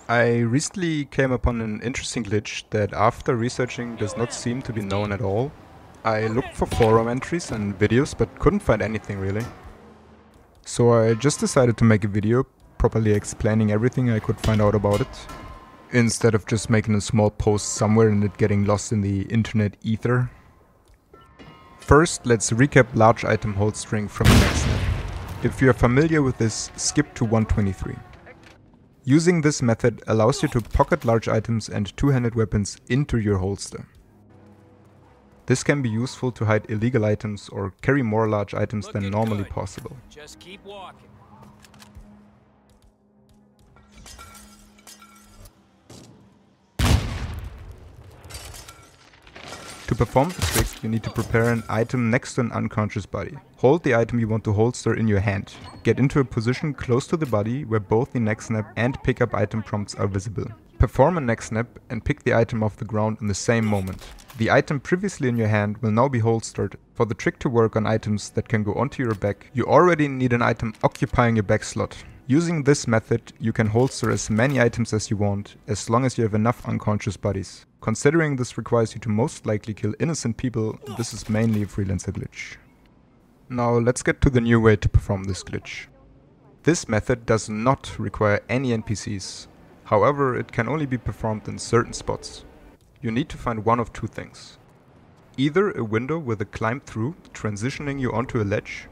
I recently came upon an interesting glitch that after researching does not seem to be known at all. I looked for forum entries and videos but couldn't find anything really. So I just decided to make a video properly explaining everything I could find out about it, instead of just making a small post somewhere and it getting lost in the internet ether. First, let's recap large item hold string from the Necksnap. If you are familiar with this, skip to 123. Using this method allows you to pocket large items and two-handed weapons into your holster. This can be useful to hide illegal items or carry more large items than normally possible. Just keep walking. To perform the trick, you need to prepare an item next to an unconscious body. Hold the item you want to holster in your hand. Get into a position close to the body where both the Necksnap and pickup item prompts are visible. Perform a Necksnap and pick the item off the ground in the same moment. The item previously in your hand will now be holstered. For the trick to work on items that can go onto your back, you already need an item occupying your back slot. Using this method, you can holster as many items as you want, as long as you have enough unconscious bodies. Considering this requires you to most likely kill innocent people, this is mainly a freelancer glitch. Now let's get to the new way to perform this glitch. This method does not require any NPCs. However, it can only be performed in certain spots. You need to find one of two things. Either a window with a climb through, transitioning you onto a ledge,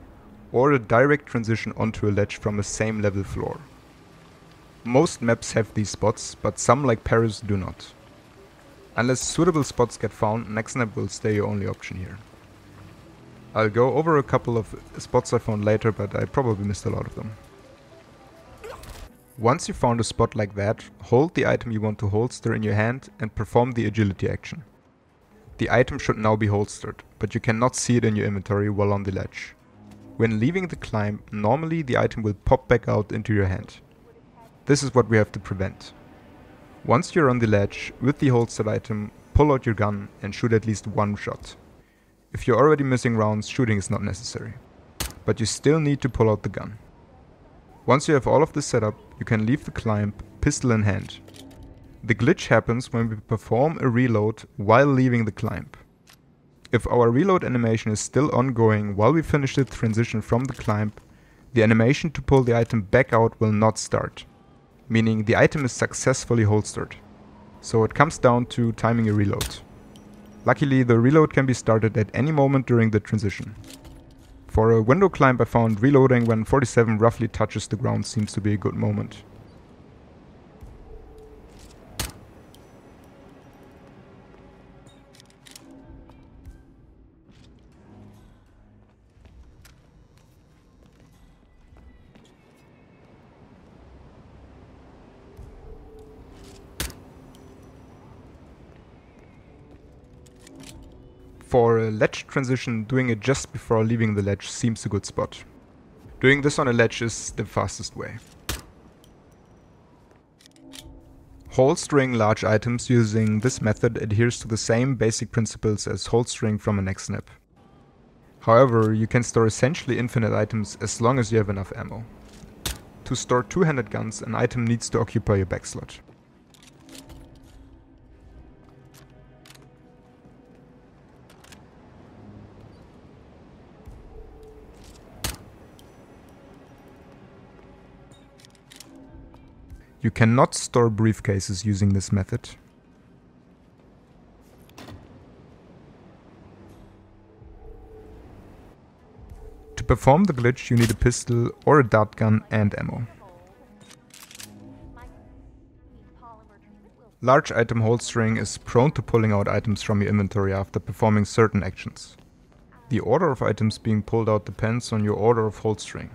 or a direct transition onto a ledge from a same level floor. Most maps have these spots, but some like Paris do not. Unless suitable spots get found, Necksnap will stay your only option here. I'll go over a couple of spots I found later, but I probably missed a lot of them. Once you found a spot like that, hold the item you want to holster in your hand and perform the agility action. The item should now be holstered, but you cannot see it in your inventory while on the ledge. When leaving the climb, normally the item will pop back out into your hand. This is what we have to prevent. Once you're on the ledge, with the holstered item, pull out your gun and shoot at least one shot. If you're already missing rounds, shooting is not necessary. But you still need to pull out the gun. Once you have all of this set up, you can leave the climb, pistol in hand. The glitch happens when we perform a reload while leaving the climb. If our reload animation is still ongoing while we finish the transition from the climb, the animation to pull the item back out will not start, meaning the item is successfully holstered. So it comes down to timing a reload. Luckily, the reload can be started at any moment during the transition. For a window climb, I found reloading when 47 roughly touches the ground seems to be a good moment. For a ledge transition, doing it just before leaving the ledge seems a good spot. Doing this on a ledge is the fastest way. Holstering large items using this method adheres to the same basic principles as holstering from a Necksnap. However, you can store essentially infinite items as long as you have enough ammo. To store two-handed guns, an item needs to occupy your back slot. You cannot store briefcases using this method. To perform the glitch, you need a pistol or a dart gun and ammo. Large item holstering is prone to pulling out items from your inventory after performing certain actions. The order of items being pulled out depends on your order of holstering.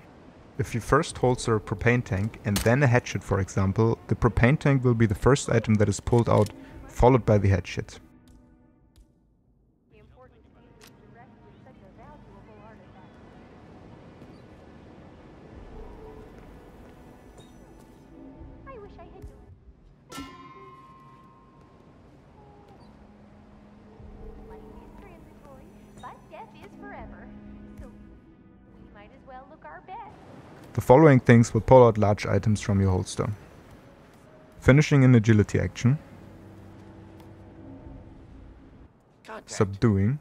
If you first holster a propane tank and then a hatchet, for example, the propane tank will be the first item that is pulled out, followed by the hatchet. The following things will pull out large items from your holster. finishing an agility action, subduing,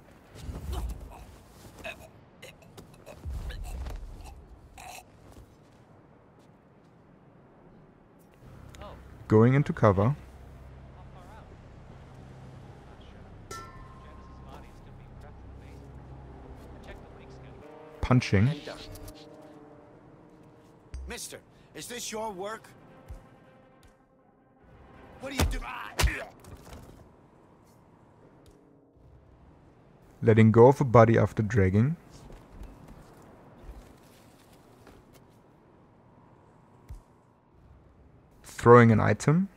going into cover, punching, Mister, is this your work? What do you do? letting go of a body after dragging, throwing an item,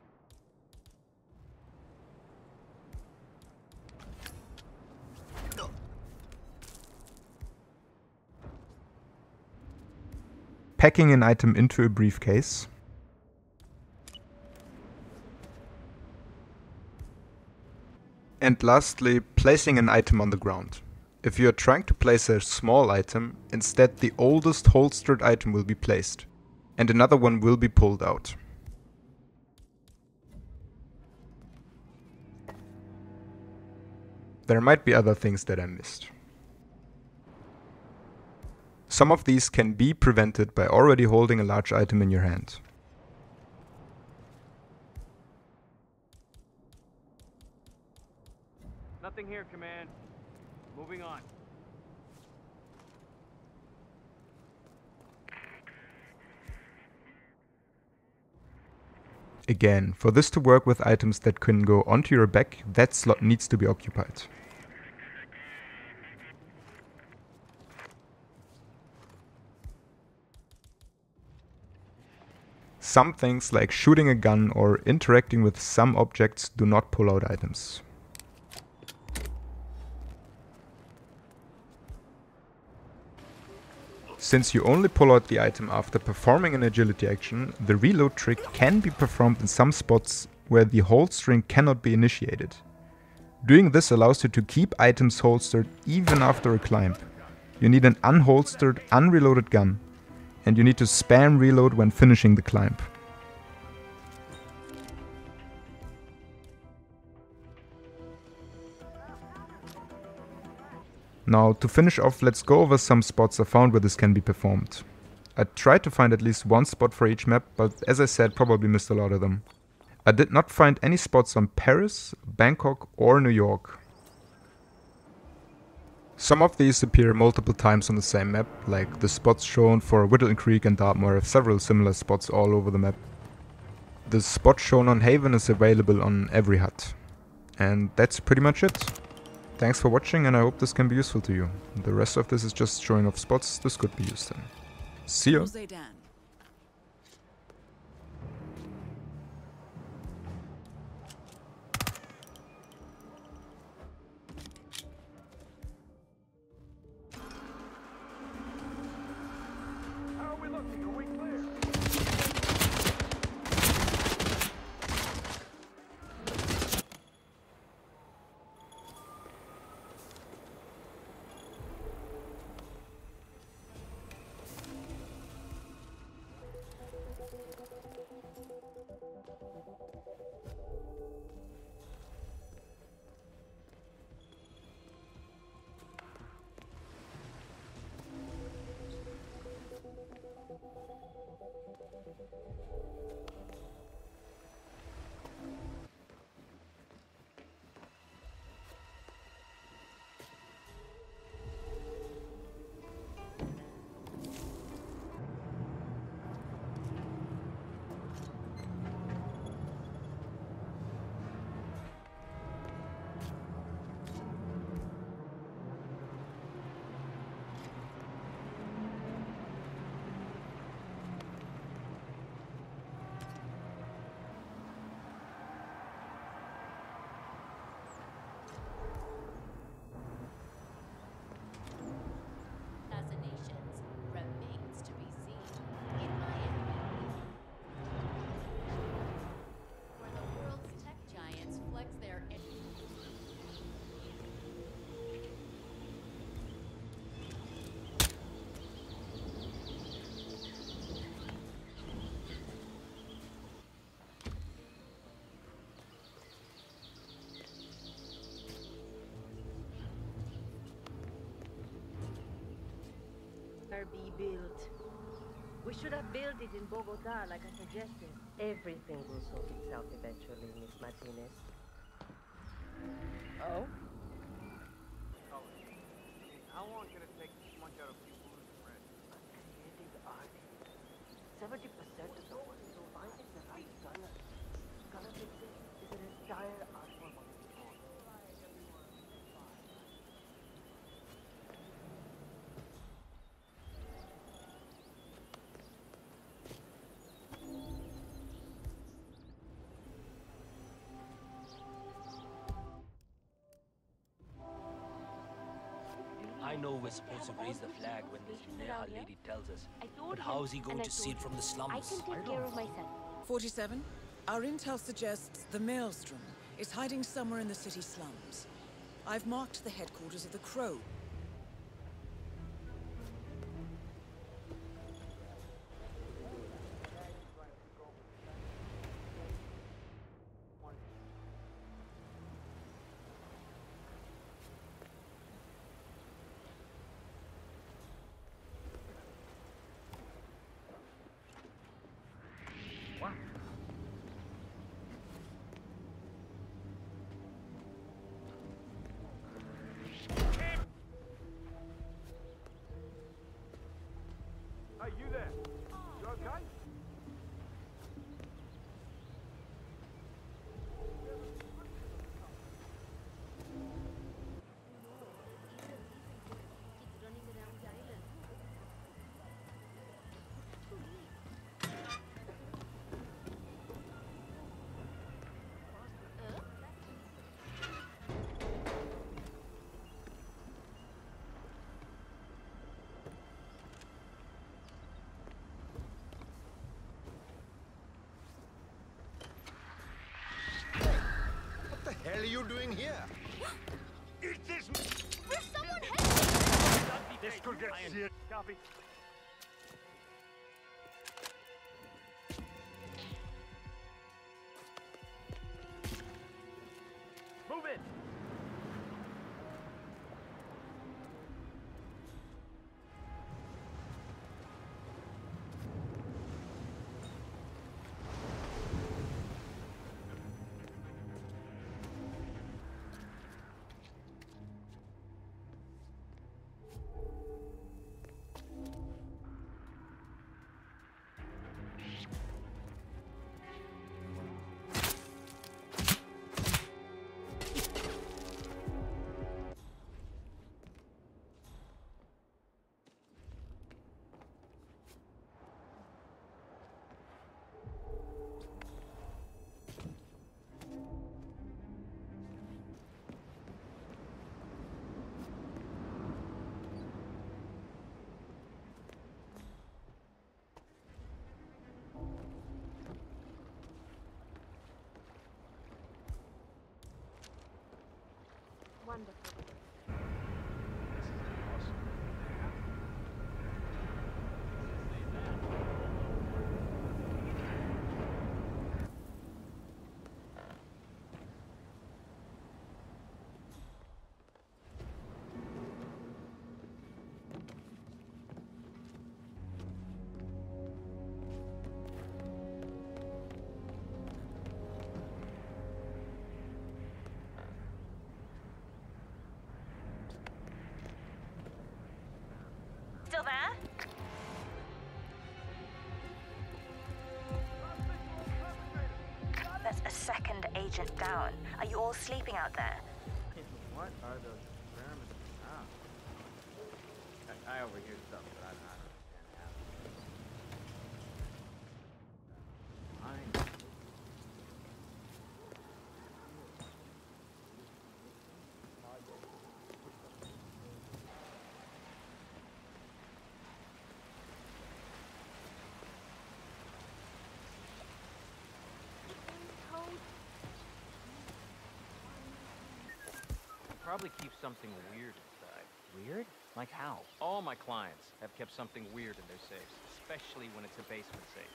packing an item into a briefcase, and lastly, placing an item on the ground. If you are trying to place a small item, instead the oldest holstered item will be placed, and another one will be pulled out. There might be other things that I missed. Some of these can be prevented by already holding a large item in your hand. Nothing here, Command. Moving on. Again, for this to work with items that can go onto your back, that slot needs to be occupied. Some things like shooting a gun or interacting with some objects do not pull out items. Since you only pull out the item after performing an agility action, the reload trick can be performed in some spots where the holstering cannot be initiated. Doing this allows you to keep items holstered even after a climb. You need an unholstered, unreloaded gun, and you need to spam reload when finishing the climb. Now, to finish off, let's go over some spots I found where this can be performed. I tried to find at least one spot for each map, but as I said, probably missed a lot of them. I did not find any spots on Paris, Bangkok or New York. Some of these appear multiple times on the same map, like the spots shown for Whittleton Creek and Dartmoor have several similar spots all over the map. The spot shown on Haven is available on every hut. And that's pretty much it. Thanks for watching and I hope this can be useful to you. The rest of this is just showing off spots this could be used in. See ya! never be built. We should have built it in Bogota, like I suggested. Everything will sort itself eventually, Miss Martinez. Oh? How long can it take to smudge out a few blues and reds? Creative artist. 70% of the work is finding the right color. Color fixing is an entire art form on its own. I know we're supposed to raise the flag when this Neha lady tells us, but how is he going to see it from the slums? I can take care of myself. 47, our intel suggests the Maelstrom is hiding somewhere in the city slums. I've marked the headquarters of the Crow. Hey, you there? You okay? Kids running around the island. What the hell are you doing here? Is this... Will someone help? This could get serious. Copy. Move in. Wonderful. Still there? That's a second agent down. Are you all sleeping out there? What are those experiments? I overhear stuff, but I don't understand half of it. Probably keep something weird inside. Weird? Like how? All my clients have kept something weird in their safes, especially when it's a basement safe.